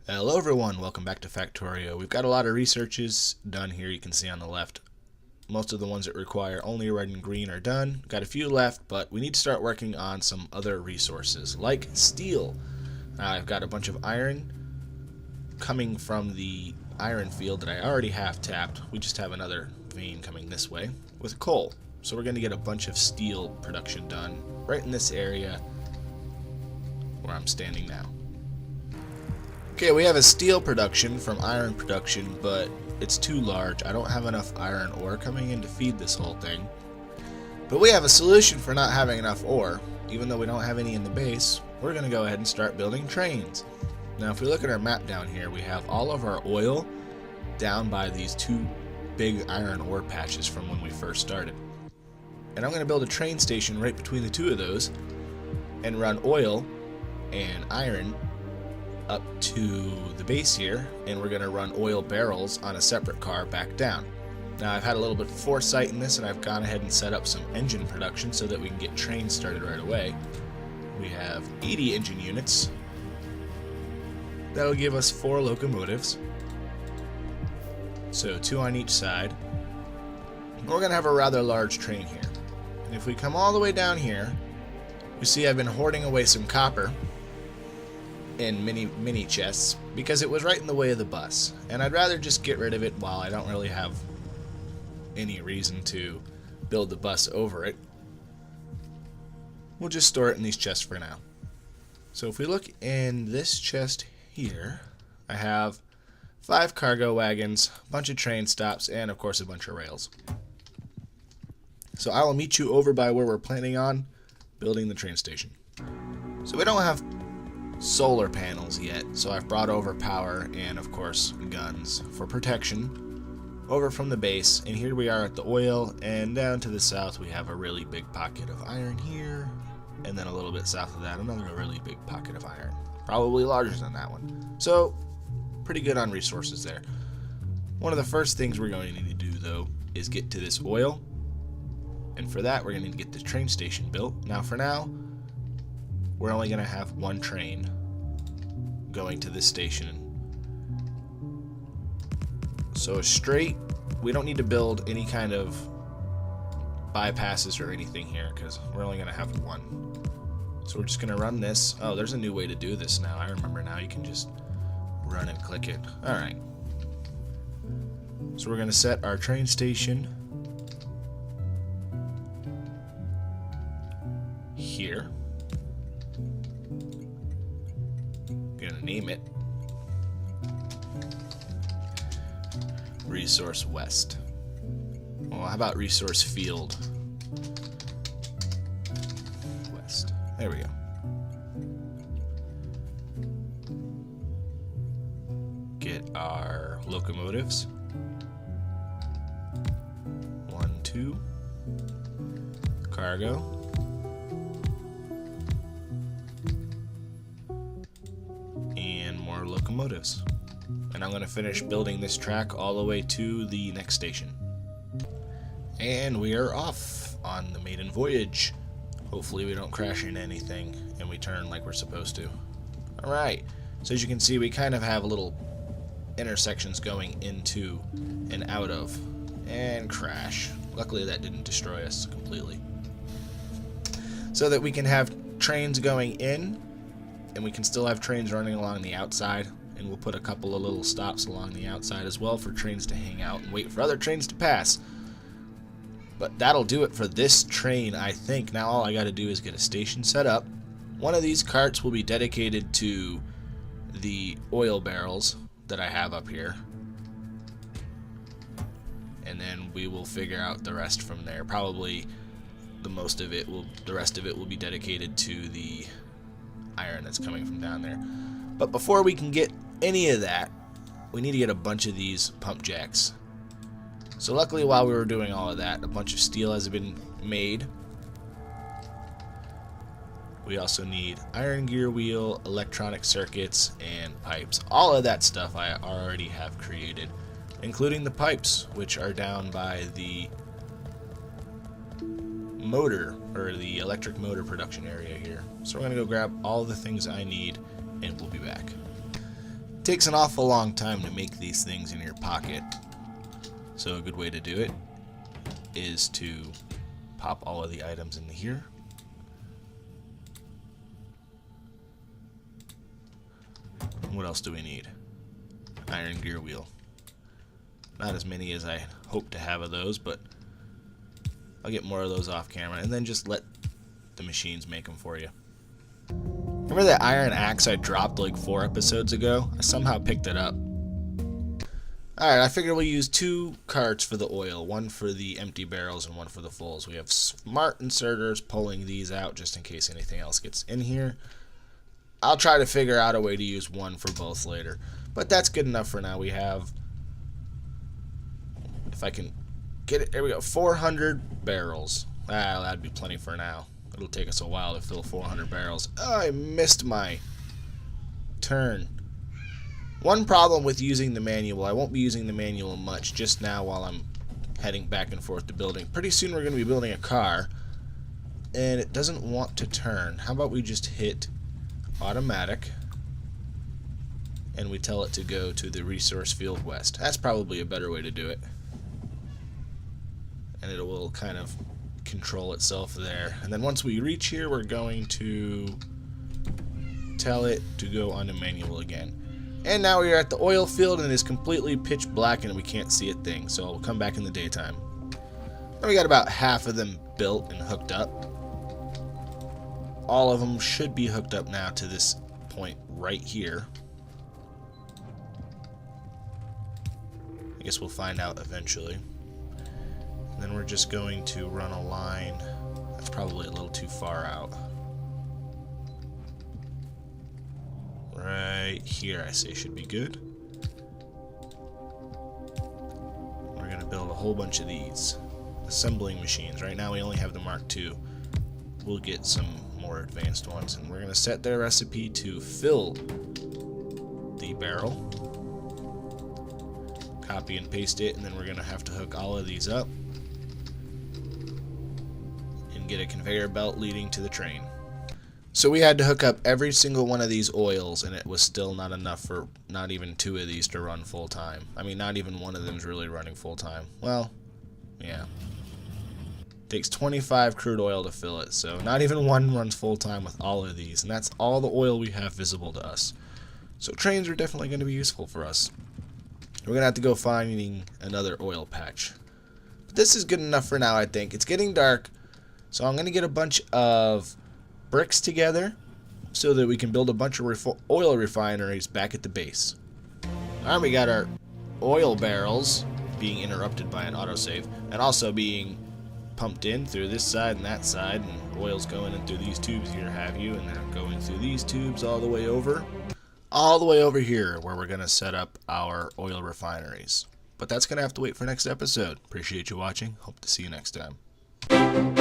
Hello everyone, welcome back to Factorio. We've got a lot of researches done here, you can see on the left. Most of the ones that require only red and green are done. Got a few left, but we need to start working on some other resources, like steel. I've got a bunch of iron coming from the iron field that I already have tapped. We just have another vein coming this way with coal. So we're going to get a bunch of steel production done right in this area where I'm standing now. Okay, we have a steel production from iron production, but it's too large. I don't have enough iron ore coming in to feed this whole thing. But we have a solution for not having enough ore. Even though we don't have any in the base, we're going to go ahead and start building trains. Now if we look at our map down here, we have all of our oil down by these two big iron ore patches from when we first started. And I'm going to build a train station right between the two of those and run oil and iron up to the base here, and we're going to run oil barrels on a separate car back down. Now I've had a little bit of foresight in this, and I've gone ahead and set up some engine production so that we can get trains started right away. We have 80 engine units. That'll give us 4 locomotives, so 2 on each side. We're going to have a rather large train here. And if we come all the way down here, you see I've been hoarding away some copper in mini chests because it was right in the way of the bus, and I'd rather just get rid of it while I don't really have any reason to build the bus over it. We'll just store it in these chests for now. So if we look in this chest here, I have 5 cargo wagons, a bunch of train stops, and of course a bunch of rails. So I will meet you over by where we're planning on building the train station. So we don't have solar panels yet, so I've brought over power and of course guns for protection over from the base, and here we are at the oil, and down to the south we have a really big pocket of iron here, and then a little bit south of that another really big pocket of iron, probably larger than that one. So pretty good on resources there. One of the first things we're going to need to do though is get to this oil, and for that we're going to need to get the train station built. Now for now we're only going to have one train going to this station. So straight, we don't need to build any kind of bypasses or anything here because we're only going to have one. So we're just going to run this. Oh, there's a new way to do this now. I remember now. You can just run and click it. Alright. So we're going to set our train station here. Gonna name it Resource West. Well, how about Resource Field West? There we go. Get our locomotives. 1, 2. Cargo. Locomotives. And I'm going to finish building this track all the way to the next station. And we are off on the maiden voyage. Hopefully we don't crash into anything and we turn like we're supposed to. Alright, so as you can see we kind of have little intersections going into and out of, and crash. Luckily that didn't destroy us completely. So that we can have trains going in, and we can still have trains running along the outside, and we'll put a couple of little stops along the outside as well for trains to hang out and wait for other trains to pass. But that'll do it for this train, I think. Now all I gotta do is get a station set up. One of these carts will be dedicated to the oil barrels that I have up here, and then we will figure out the rest from there. Probably the rest of it will be dedicated to the iron that's coming from down there. But before we can get any of that, we need to get a bunch of these pump jacks. So luckily while we were doing all of that, a bunch of steel has been made. We also need iron gear wheel, electronic circuits, and pipes. All of that stuff I already have created, including the pipes, which are down by the motor, or the electric motor production area here. So we're going to go grab all the things I need, and we'll be back. It takes an awful long time to make these things in your pocket. So a good way to do it is to pop all of the items into here. What else do we need? Iron gear wheel. Not as many as I hope to have of those, but I'll get more of those off camera, and then just let the machines make them for you. Remember that iron axe I dropped like 4 episodes ago? I somehow picked it up. Alright, I figured we'll use 2 carts for the oil, one for the empty barrels and one for the fulls. We have smart inserters pulling these out just in case anything else gets in here. I'll try to figure out a way to use one for both later, but that's good enough for now. We have, if I can get it, there we go, 400 barrels. That'd be plenty for now. It'll take us a while to fill 400 barrels. Oh, I missed my turn. One problem with using the manual, I won't be using the manual much just now while I'm heading back and forth to building. Pretty soon we're going to be building a car, and it doesn't want to turn. How about we just hit automatic, and we tell it to go to the resource field west. That's probably a better way to do it. And it will kind of control itself there. And then once we reach here, we're going to tell it to go onto manual again. And now we are at the oil field, and it is completely pitch black and we can't see a thing, so we'll come back in the daytime. And we got about half of them built and hooked up. All of them should be hooked up now to this point right here. I guess we'll find out eventually. And then we're just going to run a line. That's probably a little too far out. Right here, I say, should be good. We're going to build a whole bunch of these assembling machines. Right now we only have the Mark II. We'll get some more advanced ones, and we're going to set their recipe to fill the barrel. Copy and paste it, and then we're going to have to hook all of these up and get a conveyor belt leading to the train. So we had to hook up every single one of these oils, and it was still not enough for not even 2 of these to run full time. I mean, not even one of them is really running full time. Well, yeah. Takes 25 crude oil to fill it, so not even one runs full time with all of these, and that's all the oil we have visible to us. So trains are definitely going to be useful for us. We're going to have to go finding another oil patch. But this is good enough for now, I think. It's getting dark, so I'm going to get a bunch of bricks together so that we can build a bunch of oil refineries back at the base. Alright, we got our oil barrels being interrupted by an autosave, and also being pumped in through this side and that side, and oil's going in through these tubes here, have you, and then going through these tubes all the way over here where we're going to set up our oil refineries. But that's going to have to wait for next episode. Appreciate you watching. Hope to see you next time.